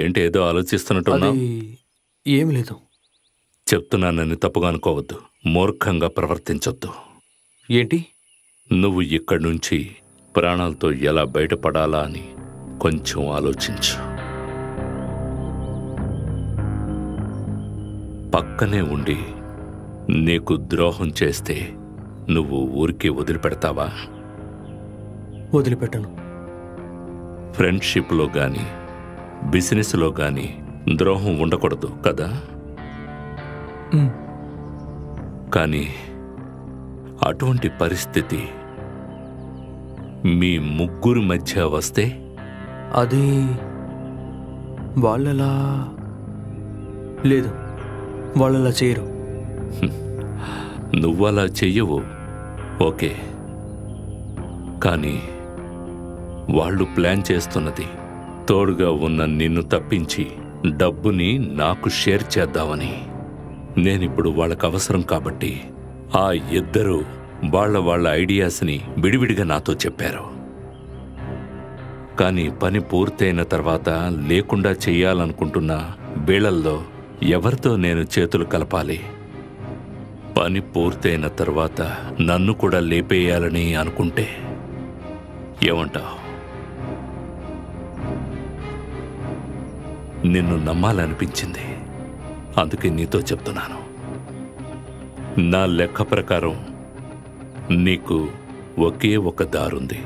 ఏంటి ఏదో ఆలోచిస్తున్నట్టున్నావు? ఏమి లేదు. చెప్తున్నానని తప్పుగా అనుకోవద్దు. మూర్ఖంగా ప్రవర్తించొద్దు. ఏంటి? నువ్వు ఇక్కడి నుంచి ప్రాణాలతో ఎలా బయటపడాలా అని కొంచెం ఆలోచించు. పక్కనే ఉండి నీకు ద్రోహం చేస్తే నువ్వు ఊరికి వదిలిపెడతావా? వదిలిపెట్టను. ఫ్రెండ్షిప్లో గాని బిజినెస్లో గాని ద్రోహం ఉండకూడదు కదా? కానీ అటువంటి పరిస్థితి మీ ముగ్గురు మధ్య వస్తే? అది వాళ్ళలా లేదు, వాళ్ళలా చేయరు. నువ్వలా చెయ్యవు, ఓకే. కానీ వాళ్ళు ప్లాన్ చేస్తున్నది తోడుగా ఉన్న నిన్ను తప్పించి డబ్బుని నాకు షేర్ చేద్దామని. నేనిప్పుడు వాళ్ళకు అవసరం కాబట్టి ఆ ఇద్దరు వాళ్ళ ఐడియాస్ని విడివిడిగా నాతో చెప్పారు. కానీ పని పూర్తయిన తర్వాత లేకుండా చెయ్యాలనుకుంటున్న వీళ్ళల్లో ఎవరితో నేను చేతులు కలపాలి? పని పూర్తయిన తర్వాత నన్ను కూడా లేపేయాలని అనుకుంటే ఏమంటావు? నిన్ను నమ్మాలనిపించింది, అందుకే నీతో చెప్తున్నాను. నా లెక్క ప్రకారం నీకు ఒకే ఒక దారుంది.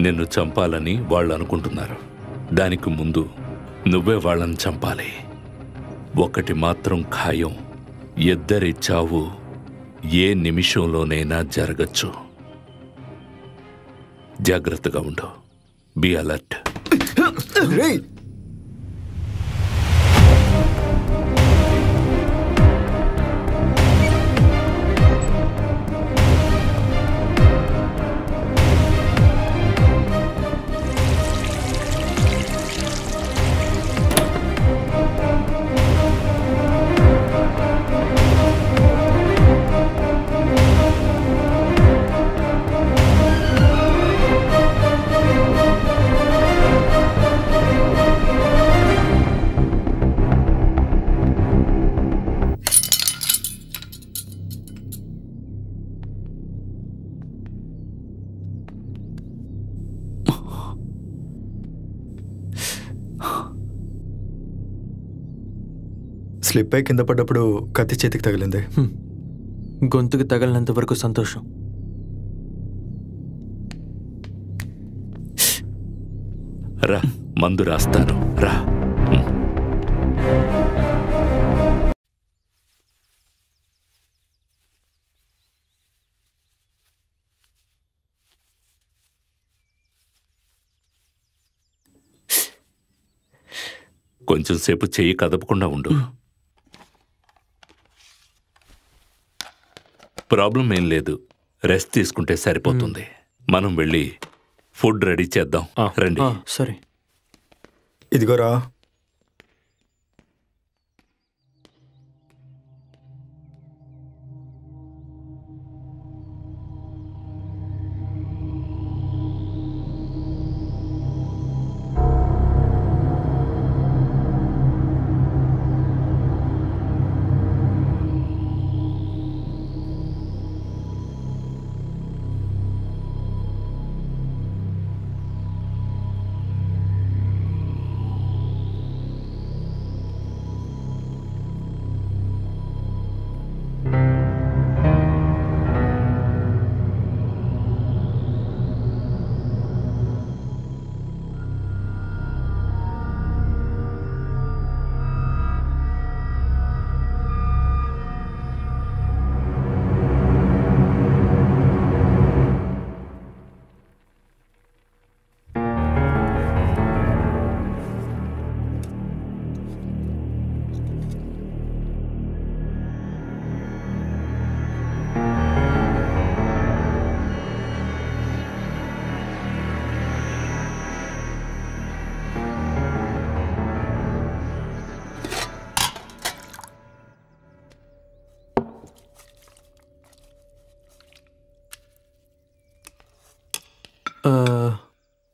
నిన్ను చంపాలని వాళ్ళు అనుకుంటున్నారు. దానికి ముందు నువ్వే వాళ్ళని చంపాలి. ఒకటి మాత్రం ఖాయం, ఇద్దరి చావు ఏ నిమిషంలోనైనా జరగచ్చు. జాగ్రత్తగా ఉండు. Be alert. స్లిప్ అయి కింద పడ్డప్పుడు కత్తి చేతికి తగిలింది. గొంతుకి తగిలినంత వరకు సంతోషం. రా, మందు రాస్తాను, రా. కొంచెం సేపు చెయ్యి కదపకుండా ఉండు. ప్రాబ్లం ఏం లేదు, రెస్ట్ తీసుకుంటే సరిపోతుంది. మనం వెళ్ళి ఫుడ్ రెడీ చేద్దాం, రండి. సరే. ఇదిగోరా.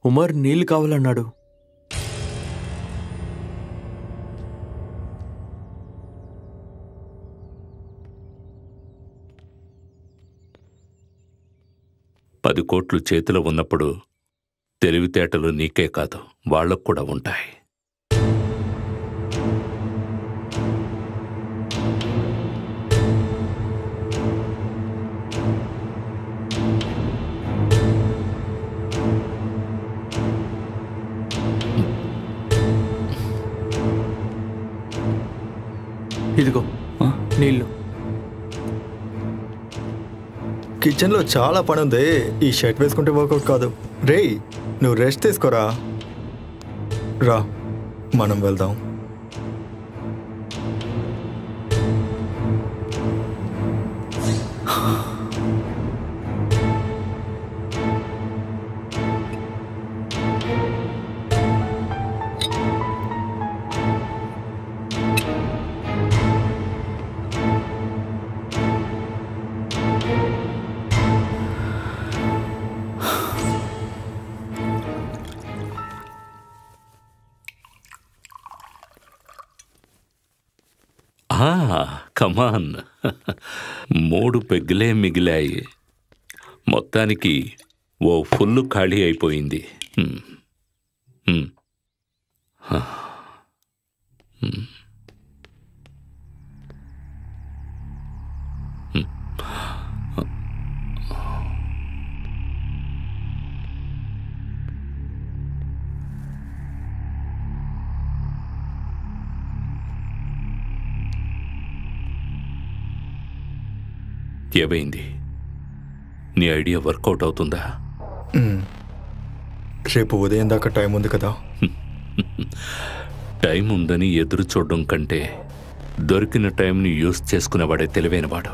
ఉమర్ నీళ్ళు కావాలన్నాడు. 10 కోట్లు చేతిలో ఉన్నప్పుడు తెలివితేటలు నీకే కాదు, వాళ్లకు కూడా ఉంటాయి. ఇదిగో నీళ్ళు. కిచెన్లో చాలా పని ఉంది. ఈ షర్ట్ వేసుకుంటే వర్కౌట్ కాదు. రేయ్, నువ్వు రెస్ట్ తీసుకోరా. రా, మనం వెళ్దాం. కమాన్, 3 పెగ్గులే మిగిలాయి. మొత్తానికి ఓ ఫుల్లు ఖాళీ అయిపోయింది. ఏమైంది? నీ ఐడియా వర్కౌట్ అవుతుందా? రేపు ఉదయం దాకా టైం ఉంది కదా. టైం ఉందని ఎదురు చూడడం కంటే దొరికిన టైంని యూజ్ చేసుకునేవాడే తెలివైనవాడు.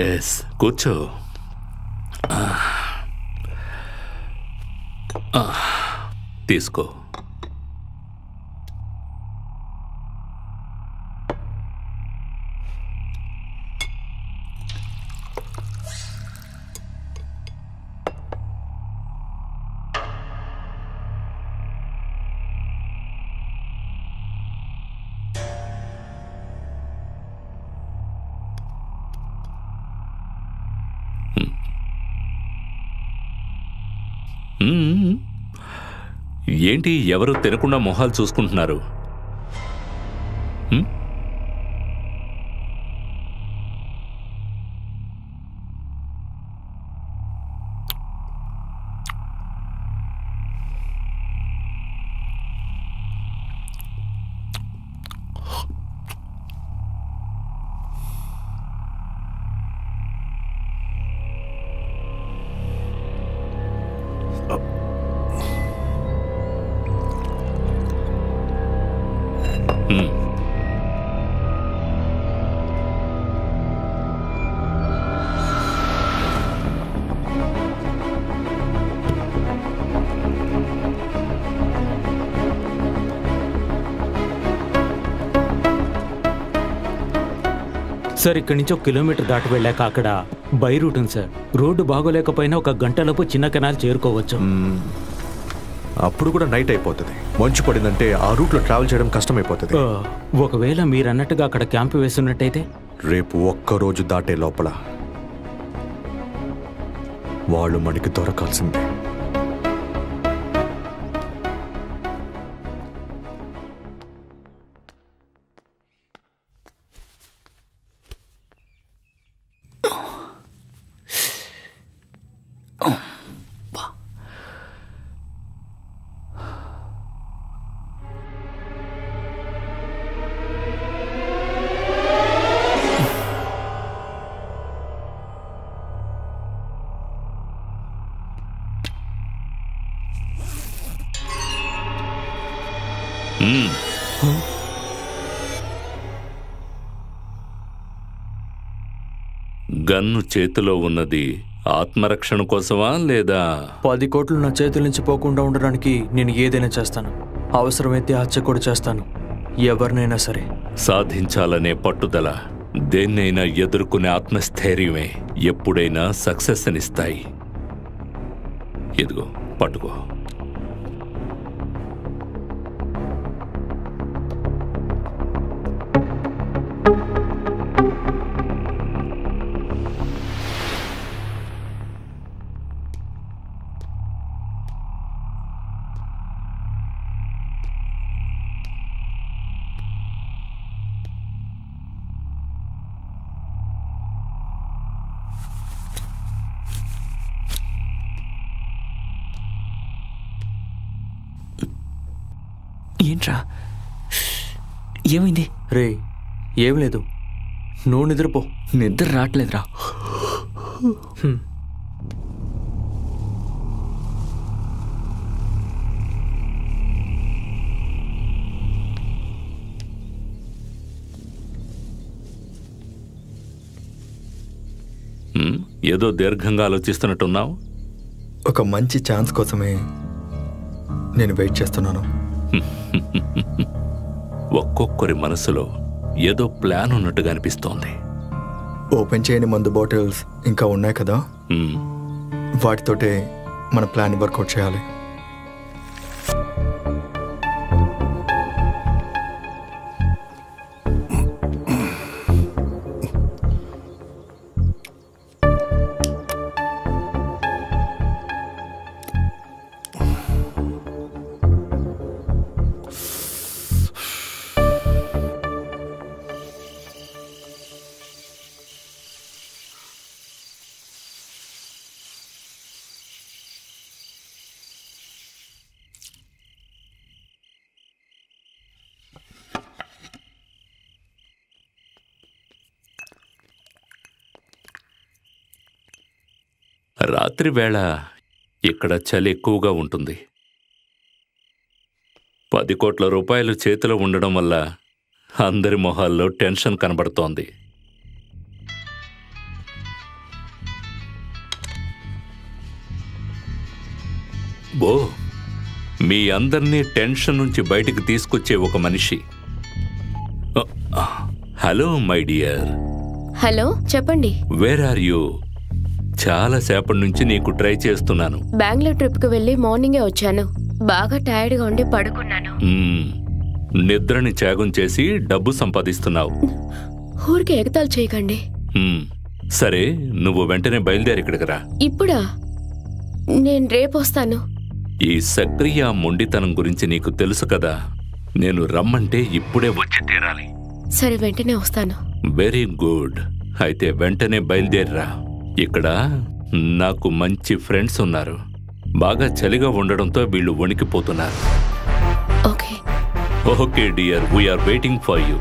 ఎస్, కూర్చో. తీసుకో. ఏంటి ఎవరు తినకుండా మొహాలు చూసుకుంటున్నారు? సార్, ఇక్కడి నుంచి 1 కిలోమీటర్ దాటి వెళ్ళాక అక్కడ బై రూట్ ఉంది సార్. రోడ్డు బాగోలేకపోయినా 1 గంటలోపు చిన్న కెనాల్ చేరుకోవచ్చు. అప్పుడు కూడా నైట్ అయిపోతుంది. మంచు పడిందంటే ఆ రూట్లో ట్రావెల్ చేయడం కష్టమైపోతుంది. ఒకవేళ మీరన్నట్టుగా అక్కడ క్యాంపు వేస్తున్నట్టయితే రేపు ఒక్కరోజు దాటే లోపల వాళ్ళు మనకి దొరకాల్సిందే. గన్ను చేతిలో ఉన్నది ఆత్మరక్షణ కోసమా లేదా 10 కోట్లు నా చేతుల నుంచి పోకుండా ఉండడానికి నేను ఏదైనా చేస్తాను. అవసరమైతే హత్య కూడా చేస్తాను, ఎవరినైనా సరే. సాధించాలనే పట్టుదల, దేన్నైనా ఎదుర్కొనే ఆత్మస్థైర్యమే ఎప్పుడైనా సక్సెస్ అనిస్తాయి. ఇదిగో పట్టుకో. ఏంట్రా, ఏమైంది? రే, ఏం లేదు, నువ్వు నిద్రపో. నిద్ర రావట్లేదురా. ఏదో దీర్ఘంగా ఆలోచిస్తున్నట్టున్నావు. ఒక మంచి ఛాన్స్ కోసమే నేను వెయిట్ చేస్తున్నాను. ఒక్కొక్కరి మనసులో ఏదో ప్లాన్ ఉన్నట్టుగా అనిపిస్తోంది. ఓపెన్ చేయని మందు బాటిల్స్ ఇంకా ఉన్నాయి కదా, వాటితోటే మన ప్లాన్ వర్కౌట్ చేయాలి. రాత్రి వేళ ఇక్కడ చలి ఎక్కువగా ఉంటుంది. 10 కోట్ల రూపాయలు చేతిలో ఉండడం వల్ల అందరి మొహాల్లో టెన్షన్ కనబడుతోంది. బో, మీ అందరినీ టెన్షన్ నుంచి బయటికి తీసుకొచ్చే ఒక మనిషి. Hello my dear. హలో, చెప్పండి. Where are you? చాలా సేపటి నుంచి నీకు ట్రై చేస్తున్నాను. బెంగళూరు ట్రిప్కి వెళ్ళి మార్నింగే వచ్చాను. బాగా టైర్డ్గా ఉండి పడుకున్నాను. నిద్రని త్యాగం చేసి డబ్బు సంపాదిస్తున్నావు. ఊరికి ఎగతాలు చేయకండి. సరే, నువ్వు వెంటనే బయలుదేరి ఇక్కడికి రా. ఇప్పుడా? నేను రేపు వస్తాను. ఈ సక్రియ మొండితనం గురించి నీకు తెలుసు కదా. నేను రమ్మంటే ఇప్పుడే వచ్చి తీరాలి. సరే, వెంటనే వస్తాను. Very good. అయితే వెంటనే బయలుదేరిరా. ఇక్కడ నాకు మంచి ఫ్రెండ్స్ ఉన్నారు. బాగా చలిగా ఉండడంతో వీళ్ళు వణికిపోతున్నారు. Okay okay dear, we are waiting for you.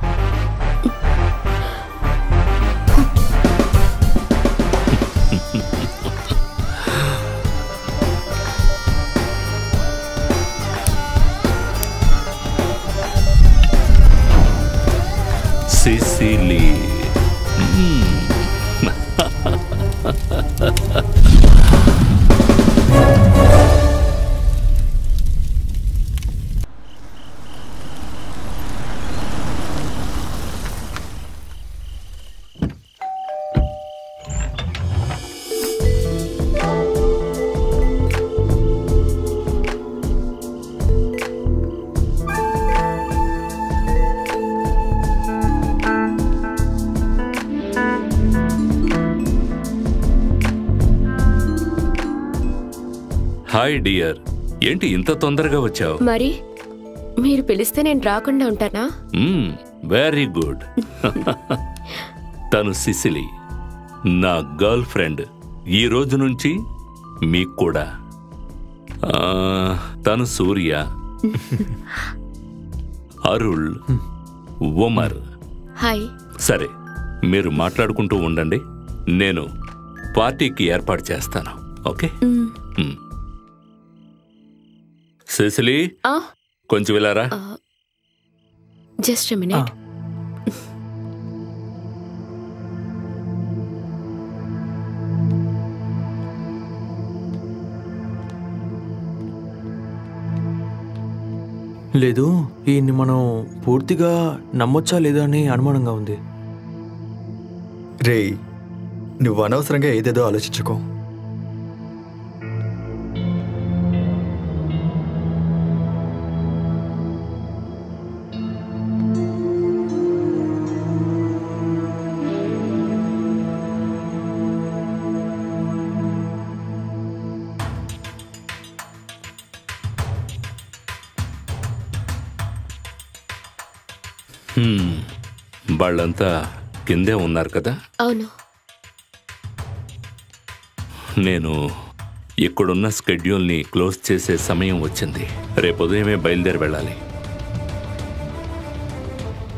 Cecily. Hi dear, ఏంటి ఇంత తొందరగా వచ్చావు? మరి మీరు పిలిస్తే నేను రాకుండా ఉంటానా? Very good. తను సిసిలీ, నా గర్ల్ ఫ్రెండ్. ఈ రోజు నుంచి మీకు కూడా. తను సూర్య, అరుళ్, ఉమర్. హాయ్. సరే, మీరు మాట్లాడుకుంటూ ఉండండి. నేను పార్టీకి ఏర్పాటు చేస్తాను. ఓకే? సిసిలీ, కొంచెం వెళ్ళారా? Just minute. లేదు, ఈయన్ని మనం పూర్తిగా నమ్మొచ్చా లేదా అని అనుమానంగా ఉంది. రేయ్, నువ్వు అనవసరంగా ఏదేదో ఆలోచించుకో. వాళ్ళంతా కిందే ఉన్నారు కదా. అవును. నేను ఇక్కడున్న స్కెడ్యూల్ని క్లోజ్ చేసే సమయం వచ్చింది. రేపు ఉదయమే బయలుదేరి వెళ్ళాలి.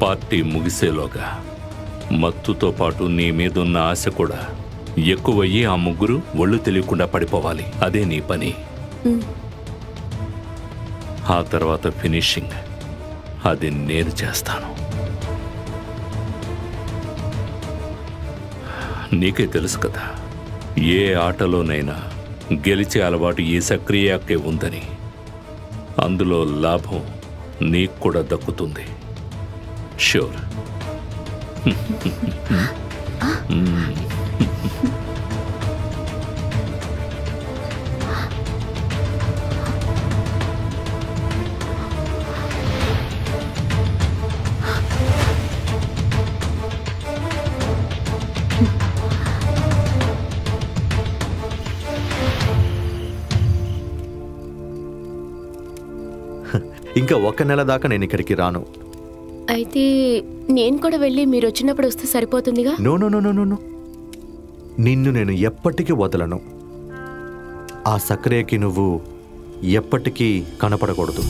పార్టీ ముగిసేలోగా మత్తుతో పాటు నీ మీదున్న ఆశ కూడా ఎక్కువయ్యి ఆ ముగ్గురు ఒళ్ళు తెలియకుండా పడిపోవాలి. అదే నీ పని. ఆ తర్వాత ఫినిషింగ్ అది నేను చేస్తాను. నీకే తెలుసు కదా, ఏ ఆటలోనైనా గెలిచే అలవాటు ఈ సక్రియాకే ఉందని. అందులో లాభం నీకు కూడా దక్కుతుంది. ష్యూర్. ఇంకా 1 నెల దాకా నేను ఇక్కడికి రాను. అయితే నేను కూడా వెళ్ళి మీరు వచ్చినప్పుడు వస్తే సరిపోతుందిగా. No no no no no no, నిన్ను నేను ఎప్పటికీ వదలను. ఆ సక్రియకి నువ్వు ఎప్పటికీ కనపడకూడదు.